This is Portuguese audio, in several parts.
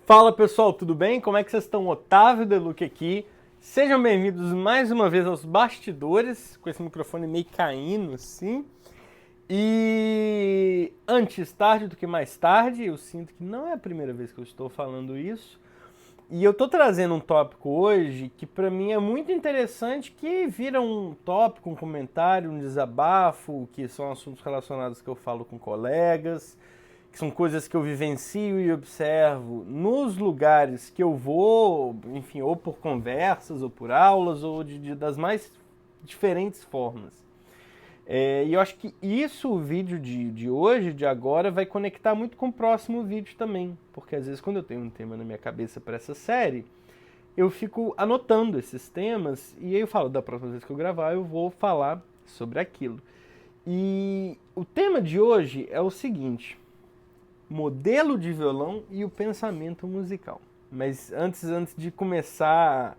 Fala pessoal, tudo bem? Como é que vocês estão? Otávio Deluque aqui. Sejam bem-vindos mais uma vez aos bastidores, com esse microfone meio caindo assim. E antes tarde do que mais tarde, eu sinto que não é a primeira vez que eu estou falando isso. E eu estou trazendo um tópico hoje que para mim é muito interessante, que vira um tópico, um comentário, um desabafo, que são assuntos relacionados que eu falo com colegas, que são coisas que eu vivencio e observo nos lugares que eu vou, enfim, ou por conversas, ou por aulas, ou das mais diferentes formas. E eu acho que isso, o vídeo de hoje, de agora, vai conectar muito com o próximo vídeo também. Porque às vezes quando eu tenho um tema na minha cabeça para essa série, eu fico anotando esses temas e aí eu falo, da próxima vez que eu gravar, eu vou falar sobre aquilo. E o tema de hoje é o seguinte: modelo de violão e o pensamento musical. Mas antes de começar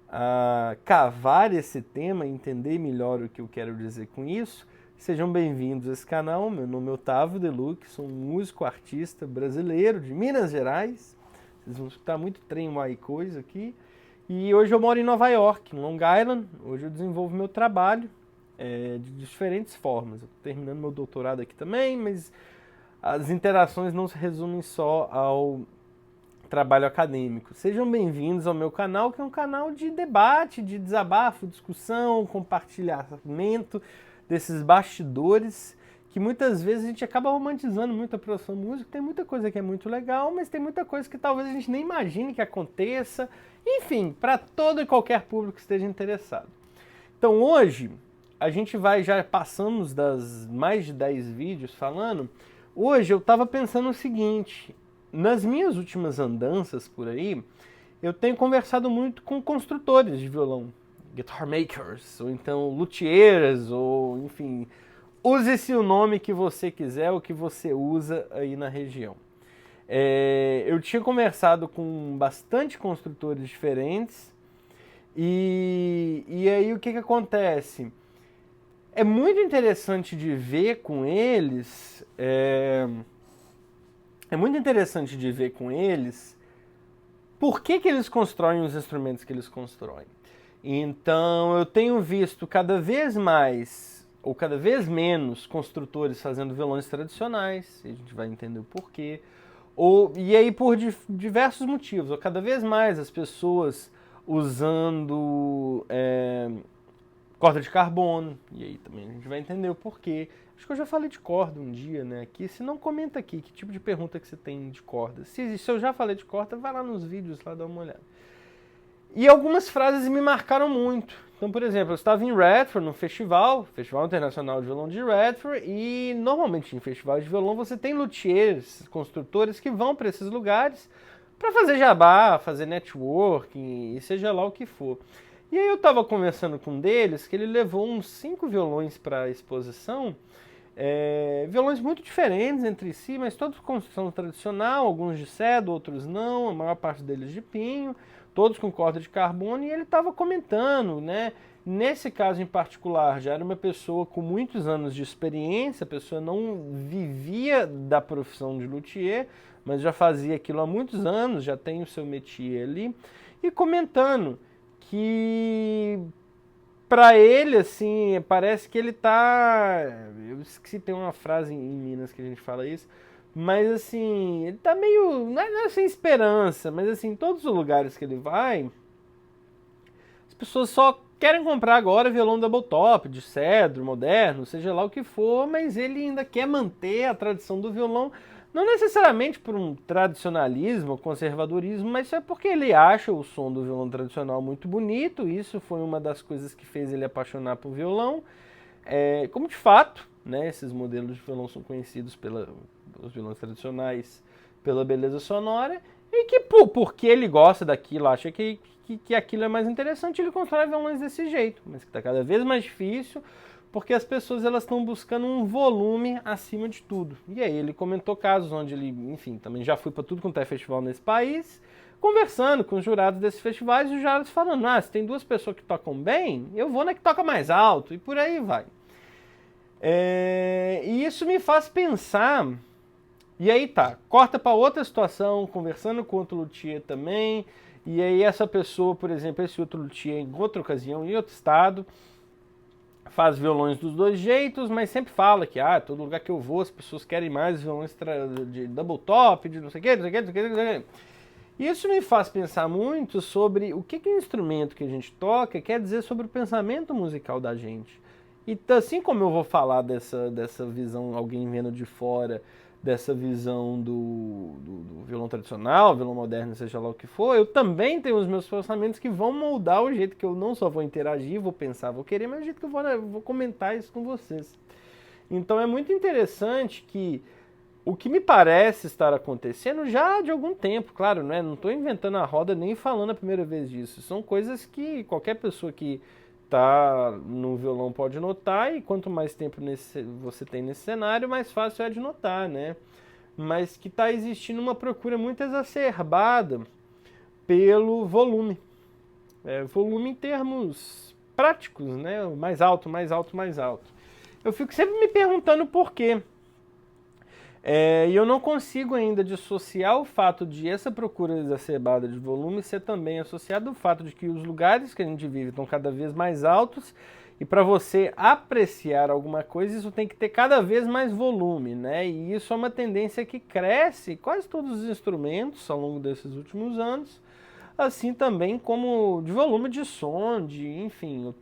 a cavar esse tema, entender melhor o que eu quero dizer com isso, sejam bem-vindos a esse canal. Meu nome é Otávio Deluque, sou um músico artista brasileiro de Minas Gerais. Vocês vão escutar muito trem e coisa aqui. E hoje eu moro em Nova York, em Long Island. Hoje eu desenvolvo meu trabalho de diferentes formas. Eu estou terminando meu doutorado aqui também, mas as interações não se resumem só ao trabalho acadêmico. Sejam bem-vindos ao meu canal, que é um canal de debate, de desabafo, discussão, compartilhamento desses bastidores, que muitas vezes a gente acaba romantizando muito a produção música. Tem muita coisa que é muito legal, mas tem muita coisa que talvez a gente nem imagine que aconteça. Enfim, para todo e qualquer público que esteja interessado. Então hoje, a gente já passamos das mais de 10 vídeos falando. Hoje eu estava pensando o seguinte: nas minhas últimas andanças por aí, eu tenho conversado muito com construtores de violão, guitar makers, ou então luthiers, ou enfim, use-se o nome que você quiser, o que você usa aí na região. Eu tinha conversado com bastante construtores diferentes, e aí o que acontece? É muito interessante de ver com eles, por que eles constroem os instrumentos que eles constroem. Então eu tenho visto cada vez mais, ou cada vez menos, construtores fazendo violões tradicionais, e a gente vai entender o porquê, e aí por diversos motivos, ou cada vez mais as pessoas usando corda de carbono, e aí também a gente vai entender o porquê. Acho que eu já falei de corda um dia, né, aqui. Se não, comenta aqui que tipo de pergunta que você tem de corda. Se eu já falei de corda, vai lá nos vídeos, lá dá uma olhada. E algumas frases me marcaram muito. Então, por exemplo, eu estava em Radford, no Festival Internacional de Violão de Radford, e normalmente em festivais de violão você tem luthiers, construtores que vão para esses lugares para fazer jabá, fazer networking, e seja lá o que for. E aí eu estava conversando com um deles, que ele levou uns 5 violões para a exposição, violões muito diferentes entre si, mas todos com construção tradicional, alguns de cedro, outros não, a maior parte deles de pinho, todos com corda de carbono, e ele estava comentando, né? Nesse caso em particular, já era uma pessoa com muitos anos de experiência, a pessoa não vivia da profissão de luthier, mas já fazia aquilo há muitos anos, já tem o seu métier ali, e comentando que para ele, assim, parece que ele tá... Eu esqueci, tem uma frase em Minas que a gente fala isso, mas assim, ele tá meio... Não é sem esperança, mas assim, em todos os lugares que ele vai, as pessoas só querem comprar agora violão double top, de cedro, moderno, seja lá o que for, mas ele ainda quer manter a tradição do violão, não necessariamente por um tradicionalismo, conservadorismo, mas é porque ele acha o som do violão tradicional muito bonito. Isso foi uma das coisas que fez ele apaixonar por violão. Como de fato, né, esses modelos de violão são conhecidos os violões tradicionais pela beleza sonora, e que porque ele gosta daquilo, acha que aquilo é mais interessante, ele constrói violões desse jeito, mas que está cada vez mais difícil, porque as pessoas elas estão buscando um volume acima de tudo. E aí ele comentou casos onde ele, enfim, também já foi para tudo quanto é festival nesse país, conversando com os jurados desses festivais, e os jurados falando, se tem duas pessoas que tocam bem, eu vou na que toca mais alto, e por aí vai. E isso me faz pensar E aí tá, corta para outra situação, conversando com outro luthier também, e aí essa pessoa, por exemplo, esse outro luthier em outra ocasião, em outro estado, faz violões dos dois jeitos, mas sempre fala que, todo lugar que eu vou as pessoas querem mais violões de double top, de não sei o que, não sei o que, não sei o que, não sei o que. E isso me faz pensar muito sobre o que o instrumento que a gente toca quer dizer sobre o pensamento musical da gente. E assim como eu vou falar dessa visão, alguém vendo de fora, dessa visão do violão tradicional, violão moderno, seja lá o que for, eu também tenho os meus pensamentos que vão moldar o jeito que eu não só vou interagir, vou pensar, vou querer, mas o jeito que eu vou comentar isso com vocês. Então é muito interessante que o que me parece estar acontecendo já de algum tempo, claro, né? Não estou inventando a roda nem falando a primeira vez disso. São coisas que qualquer pessoa que está no violão pode notar, e quanto mais tempo você tem nesse cenário, mais fácil é de notar, né? Mas que está existindo uma procura muito exacerbada pelo volume. Volume em termos práticos, né? Mais alto, mais alto, mais alto. Eu fico sempre me perguntando por quê. E eu não consigo ainda dissociar o fato de essa procura exacerbada de volume ser também associado ao fato de que os lugares que a gente vive estão cada vez mais altos, e para você apreciar alguma coisa isso tem que ter cada vez mais volume, né? E isso é uma tendência que cresce quase todos os instrumentos ao longo desses últimos anos, assim também como de volume de som, enfim,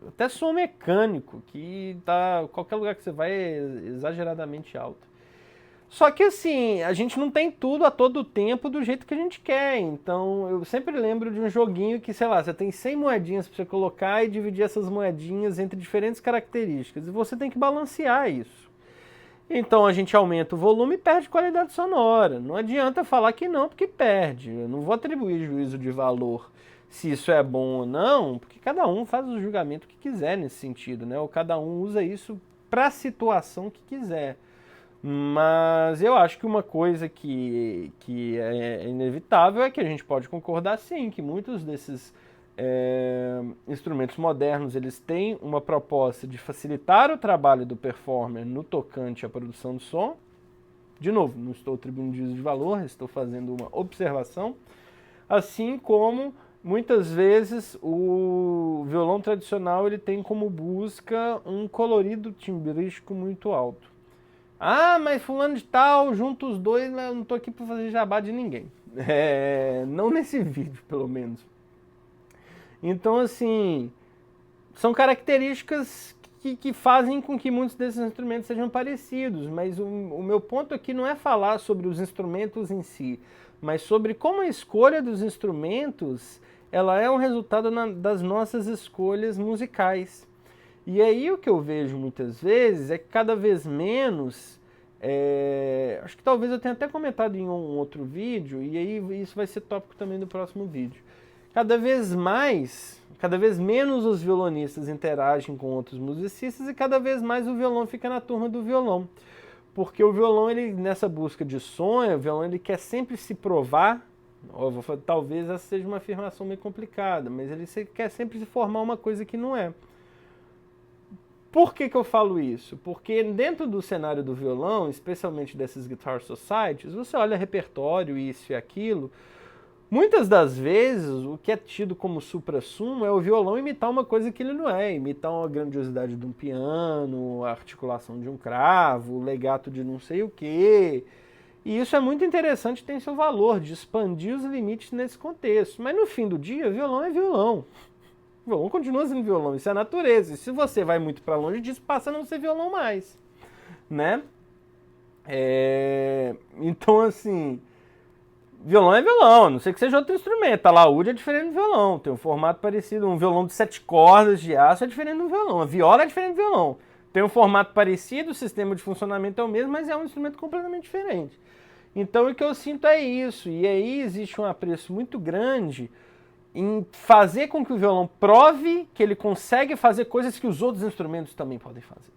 até som mecânico, que tá qualquer lugar que você vai é exageradamente alto. Só que assim, a gente não tem tudo a todo tempo do jeito que a gente quer. Então eu sempre lembro de um joguinho que, sei lá, você tem 100 moedinhas para você colocar e dividir essas moedinhas entre diferentes características. E você tem que balancear isso. Então a gente aumenta o volume e perde qualidade sonora. Não adianta falar que não, porque perde. Eu não vou atribuir juízo de valor se isso é bom ou não, porque cada um faz o julgamento que quiser nesse sentido, né? Ou cada um usa isso para a situação que quiser. Mas eu acho que uma coisa que é inevitável é que a gente pode concordar sim, que muitos desses instrumentos modernos eles têm uma proposta de facilitar o trabalho do performer no tocante à produção de som. De novo, não estou atribuindo juízo de valor, estou fazendo uma observação. Assim como muitas vezes o violão tradicional ele tem como busca um colorido timbrístico muito alto. Mas fulano de tal, junto os dois, mas eu não tô aqui para fazer jabá de ninguém. Não nesse vídeo, pelo menos. Então, assim, são características que fazem com que muitos desses instrumentos sejam parecidos, mas o meu ponto aqui não é falar sobre os instrumentos em si, mas sobre como a escolha dos instrumentos ela é um resultado das nossas escolhas musicais. E aí o que eu vejo muitas vezes é que cada vez menos, acho que talvez eu tenha até comentado em um outro vídeo, e aí isso vai ser tópico também do próximo vídeo. Cada vez menos os violonistas interagem com outros musicistas e cada vez mais o violão fica na turma do violão. Porque o violão, ele, nessa busca de som, o violão ele quer sempre se provar, talvez essa seja uma afirmação meio complicada, mas ele quer sempre se formar uma coisa que não é. Por que eu falo isso? Porque dentro do cenário do violão, especialmente dessas guitar societies, você olha repertório, isso e aquilo, muitas das vezes o que é tido como supra-sumo é o violão imitar uma coisa que ele não é, imitar uma grandiosidade de um piano, a articulação de um cravo, o legato de não sei o quê. E isso é muito interessante, tem seu valor de expandir os limites nesse contexto. Mas no fim do dia, violão é violão. O violão continua sendo violão, isso é a natureza. E se você vai muito para longe disso, passa a não ser violão mais, né? Então, assim, violão é violão, a não sei que seja outro instrumento. A laúde é diferente do violão, tem um formato parecido. Um violão de 7 cordas de aço é diferente do violão. A viola é diferente do violão. Tem um formato parecido, o sistema de funcionamento é o mesmo, mas é um instrumento completamente diferente. Então, o que eu sinto é isso. E aí existe um apreço muito grande em fazer com que o violão prove que ele consegue fazer coisas que os outros instrumentos também podem fazer.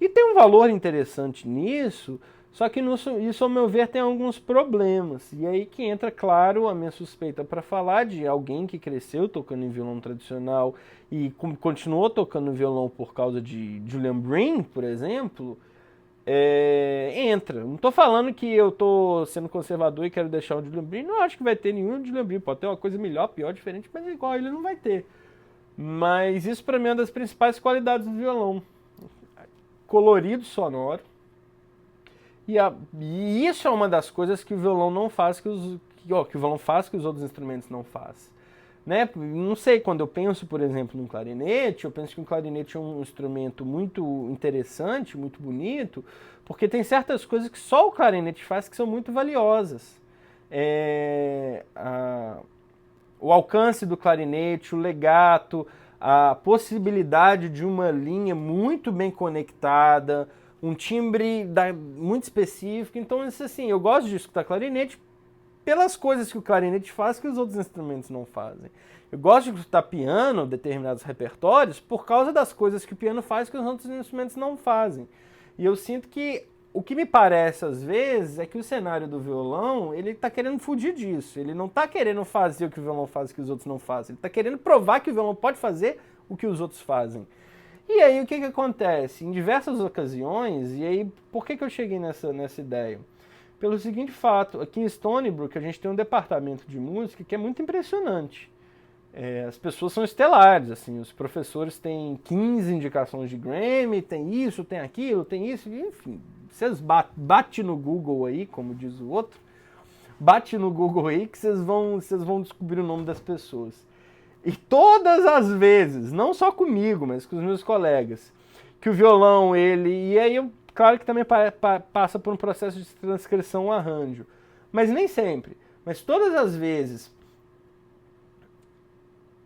E tem um valor interessante nisso, só que isso, ao meu ver, tem alguns problemas. E aí que entra, claro, a minha suspeita para falar de alguém que cresceu tocando em violão tradicional e continuou tocando violão por causa de Julian Bream, por exemplo, entra. Não estou falando que eu estou sendo conservador e quero deixar o Julian Bream. Não acho que vai ter nenhum Julian Bream. Pode ter uma coisa melhor, pior, diferente, mas igual ele não vai ter. Mas isso para mim é uma das principais qualidades do violão. Colorido sonoro. E isso é uma das coisas que o violão não faz, que o violão faz que os outros instrumentos não fazem. Né? Não sei, quando eu penso, por exemplo, num clarinete, eu penso que um clarinete é um instrumento muito interessante, muito bonito, porque tem certas coisas que só o clarinete faz que são muito valiosas. O alcance do clarinete, o legato, a possibilidade de uma linha muito bem conectada, um timbre muito específico. Então, isso, assim, eu gosto de escutar clarinete pelas coisas que o clarinete faz que os outros instrumentos não fazem. Eu gosto de escutar piano, determinados repertórios, por causa das coisas que o piano faz que os outros instrumentos não fazem. E eu sinto que o que me parece, às vezes, é que o cenário do violão, ele está querendo fugir disso. Ele não está querendo fazer o que o violão faz que os outros não fazem. Ele está querendo provar que o violão pode fazer o que os outros fazem. E aí, o que acontece? Em diversas ocasiões, e aí, por que eu cheguei nessa ideia? Pelo seguinte fato, aqui em Stony Brook a gente tem um departamento de música que é muito impressionante. As pessoas são estelares, assim, os professores têm 15 indicações de Grammy, tem isso, tem aquilo, tem isso, enfim. Vocês bate no Google aí, como diz o outro, bate no Google aí que vocês vão descobrir o nome das pessoas. E todas as vezes, não só comigo, mas com os meus colegas, que o violão, e aí claro que também passa por um processo de transcrição, um arranjo. Mas nem sempre. Mas todas as vezes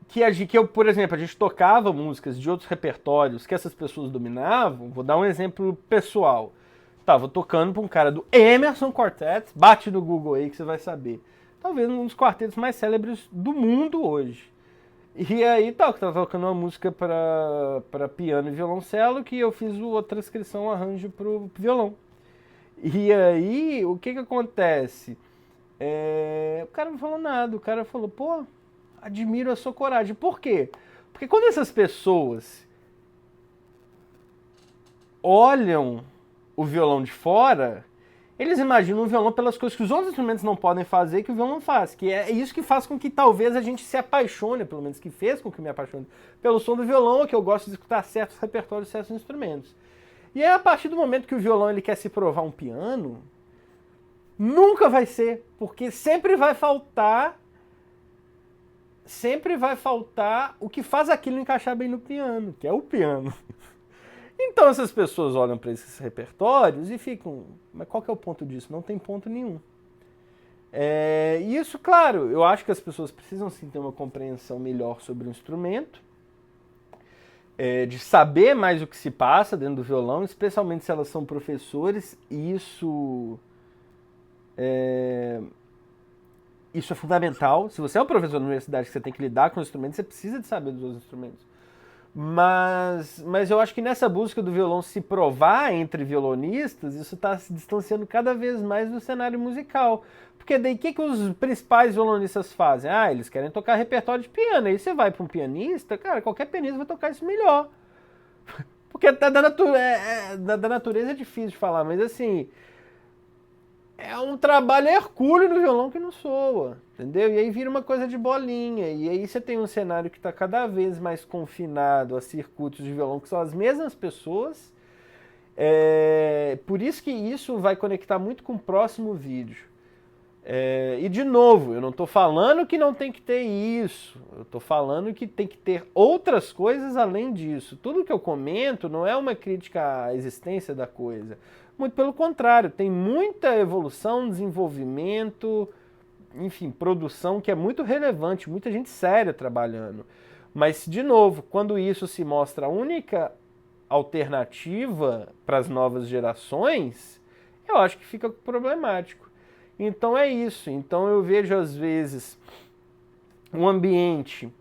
que eu, por exemplo, a gente tocava músicas de outros repertórios que essas pessoas dominavam, vou dar um exemplo pessoal. Tava tocando para um cara do Emerson Quartet, bate no Google aí que você vai saber. Talvez um dos quartetos mais célebres do mundo hoje. E aí, tava tocando uma música para piano e violoncelo que eu fiz a transcrição, um arranjo pro violão. E aí, o que acontece? O cara não falou nada, o cara falou, pô, admiro a sua coragem. Por quê? Porque quando essas pessoas olham o violão de fora, eles imaginam o violão pelas coisas que os outros instrumentos não podem fazer que o violão faz. Que é isso que faz com que talvez a gente se apaixone, pelo menos que fez com que eu me apaixone pelo som do violão, que eu gosto de escutar certos repertórios, certos instrumentos. E aí, a partir do momento que o violão ele quer se provar um piano, nunca vai ser, porque sempre vai faltar o que faz aquilo encaixar bem no piano, que é o piano. Então essas pessoas olham para esses repertórios e ficam, mas qual que é o ponto disso? Não tem ponto nenhum. E isso, claro, eu acho que as pessoas precisam sim ter uma compreensão melhor sobre o instrumento, de saber mais o que se passa dentro do violão, especialmente se elas são professores, e isso é fundamental. Se você é um professor na universidade que você tem que lidar com instrumentos, você precisa de saber dos outros instrumentos. Mas eu acho que nessa busca do violão se provar entre violonistas, isso está se distanciando cada vez mais do cenário musical. Porque daí o que os principais violonistas fazem? Eles querem tocar repertório de piano. Aí você vai para um pianista, cara, qualquer pianista vai tocar isso melhor. Porque da natureza é difícil de falar, mas assim, é um trabalho hercúleo no violão que não soa, entendeu? E aí vira uma coisa de bolinha, e aí você tem um cenário que está cada vez mais confinado a circuitos de violão que são as mesmas pessoas. Por isso que isso vai conectar muito com o próximo vídeo. E de novo, eu não estou falando que não tem que ter isso, eu estou falando que tem que ter outras coisas além disso. Tudo que eu comento não é uma crítica à existência da coisa. Muito pelo contrário, tem muita evolução, desenvolvimento, enfim, produção que é muito relevante, muita gente séria trabalhando. Mas, de novo, quando isso se mostra a única alternativa para as novas gerações, eu acho que fica problemático. Então é isso. Então eu vejo, às vezes, um ambiente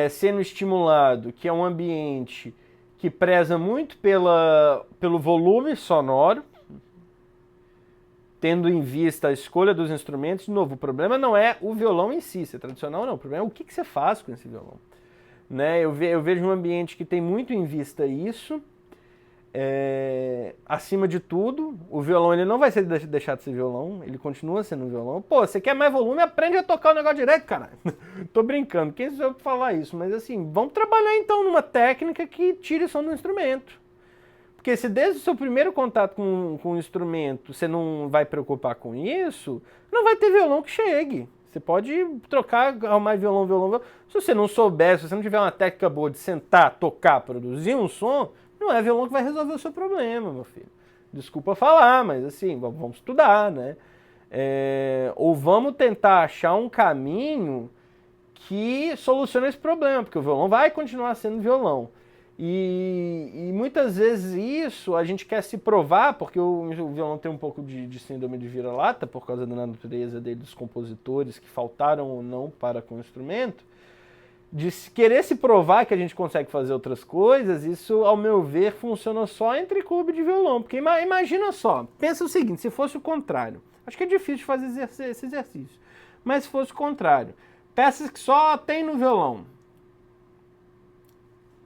sendo estimulado, que é um ambiente que preza muito pelo volume sonoro, tendo em vista a escolha dos instrumentos. De novo, o problema não é o violão em si, ser tradicional não, o problema é o que você faz com esse violão. Né? Eu vejo um ambiente que tem muito em vista isso, Acima de tudo, o violão ele não vai deixar de ser violão, ele continua sendo violão. Pô, você quer mais volume? Aprende a tocar o negócio direito, cara. Tô brincando, quem sou eu pra falar isso? Mas assim, vamos trabalhar então numa técnica que tire o som do instrumento. Porque se desde o seu primeiro contato com o instrumento você não vai preocupar com isso, não vai ter violão que chegue. Você pode trocar, arrumar violão. Se você não souber, se você não tiver uma técnica boa de sentar, tocar, produzir um som, não é violão que vai resolver o seu problema, meu filho. Desculpa falar, mas assim, vamos estudar, né? Ou vamos tentar achar um caminho que solucione esse problema, porque o violão vai continuar sendo violão. E muitas vezes isso a gente quer se provar, porque o violão tem um pouco de síndrome de vira-lata, por causa da natureza dele, dos compositores que faltaram ou não para com o instrumento, de querer se provar que a gente consegue fazer outras coisas. Isso, ao meu ver, funciona só entre clube de violão. Porque imagina só, pensa o seguinte, se fosse o contrário, acho que é difícil fazer esse exercício, mas se fosse o contrário, peças que só tem no violão.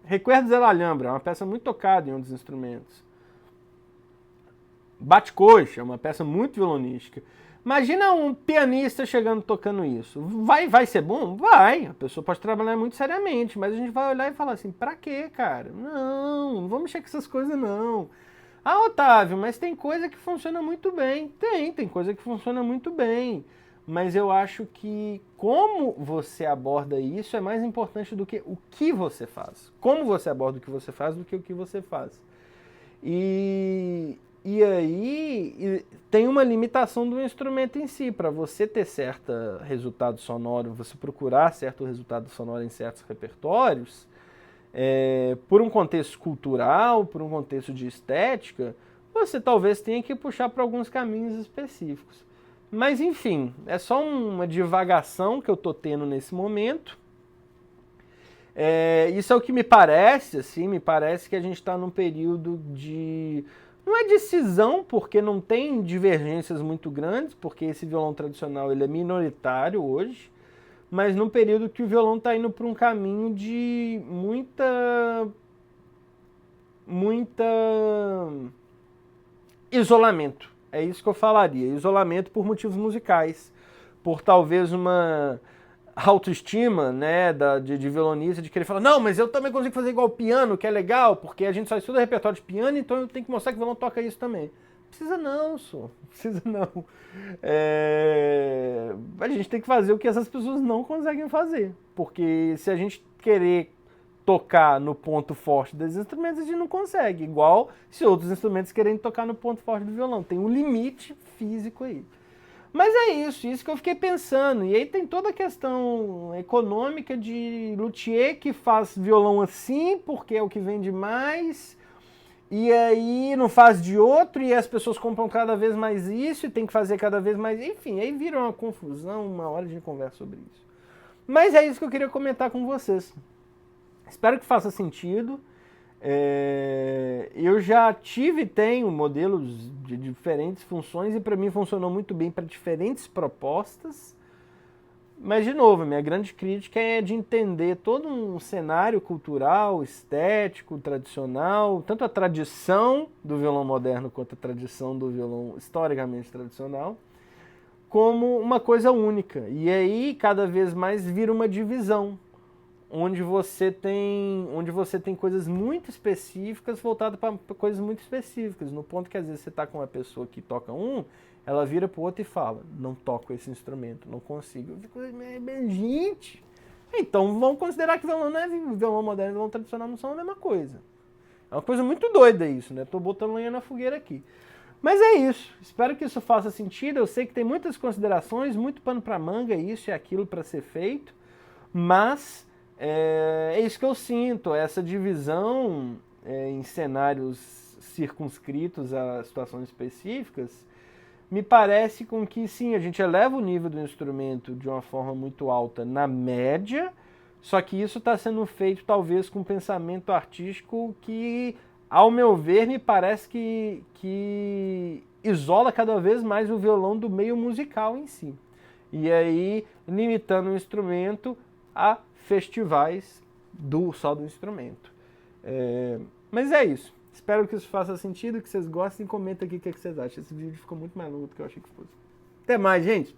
Recuerdos de la Alhambra é uma peça muito tocada em um dos instrumentos. Bate-coxa é uma peça muito violonística. Imagina um pianista chegando tocando isso. Vai ser bom? Vai. A pessoa pode trabalhar muito seriamente, mas a gente vai olhar e falar assim, pra quê, cara? Não vamos mexer com essas coisas, não. Ah, Otávio, mas tem coisa que funciona muito bem. Tem coisa que funciona muito bem. Mas eu acho que como você aborda isso é mais importante do que o que você faz. Como você aborda o que você faz do que o que você faz. E aí tem uma limitação do instrumento em si. Para você ter certo resultado sonoro, você procurar certo resultado sonoro em certos repertórios, por um contexto cultural, por um contexto de estética, você talvez tenha que puxar para alguns caminhos específicos. Mas enfim, é só uma divagação que eu tô tendo nesse momento. Isso é o que me parece, assim, me parece que a gente está num período de... Não é decisão, porque não tem divergências muito grandes, porque esse violão tradicional ele é minoritário hoje, mas num período que o violão está indo para um caminho de muita isolamento. É isso que eu falaria, isolamento por motivos musicais, por talvez uma autoestima, né, de violonista, de querer falar, não, mas eu também consigo fazer igual o piano, que é legal, porque a gente só estuda repertório de piano, então eu tenho que mostrar que o violão toca isso também. Precisa não, precisa não. A gente tem que fazer o que essas pessoas não conseguem fazer, porque se a gente querer tocar no ponto forte dos instrumentos, a gente não consegue. Igual se outros instrumentos querem tocar no ponto forte do violão. Tem um limite físico aí. Mas é isso que eu fiquei pensando. E aí tem toda a questão econômica de luthier que faz violão assim, porque é o que vende mais, e aí não faz de outro, e as pessoas compram cada vez mais isso, e tem que fazer cada vez mais... Enfim, aí vira uma confusão, uma hora de conversa sobre isso. Mas é isso que eu queria comentar com vocês. Espero que faça sentido. Eu já tive e tenho modelos de diferentes funções e para mim funcionou muito bem para diferentes propostas. Mas, de novo, a minha grande crítica é de entender todo um cenário cultural, estético, tradicional, tanto a tradição do violão moderno quanto a tradição do violão historicamente tradicional, como uma coisa única. E aí, cada vez mais, vira uma divisão, onde você tem coisas muito específicas voltadas para coisas muito específicas, no ponto que às vezes você está com uma pessoa que toca ela vira para o outro e fala, não toco esse instrumento, não consigo. Eu fico, gente, então vamos considerar que violão moderno e violão tradicional não são a mesma coisa. É uma coisa muito doida isso, né? Tô botando lenha na fogueira aqui. Mas é isso, espero que isso faça sentido. Eu sei que tem muitas considerações, muito pano para manga, isso e aquilo para ser feito, mas é isso que eu sinto, essa divisão em cenários circunscritos a situações específicas, me parece com que sim, a gente eleva o nível do instrumento de uma forma muito alta na média, só que isso está sendo feito talvez com um pensamento artístico que, ao meu ver, me parece que isola cada vez mais o violão do meio musical em si. E aí, limitando o instrumento a festivais só do instrumento. Mas é isso. Espero que isso faça sentido, que vocês gostem e comentem aqui o que vocês acham. Esse vídeo ficou muito mais longo do que eu achei que fosse. Até mais, gente!